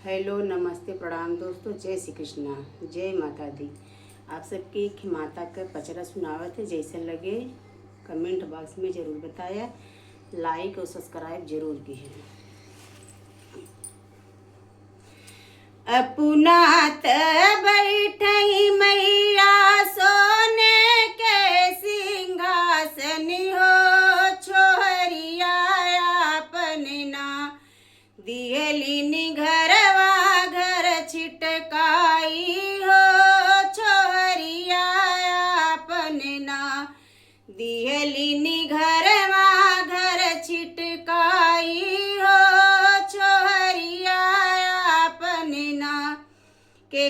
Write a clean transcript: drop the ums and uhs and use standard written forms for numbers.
Hello, नमस्ते, प्रणाम दोस्तों। जय श्री कृष्णा, जय माता दी। आप सबके माता का पचरा सुनावत है। जैसे लगे कमेंट बॉक्स में ज़रूर बताया, लाइक और सब्सक्राइब जरूर कीजिए। अपुनात बैठई मैया सोने के सिंहासन हो, छोहरिया अपना दियलिनी घरवा घर छिटकाई हो, छोहरिया अपना दियलिनी घरवा घर छिटकाई हो, छोहरिया अपना के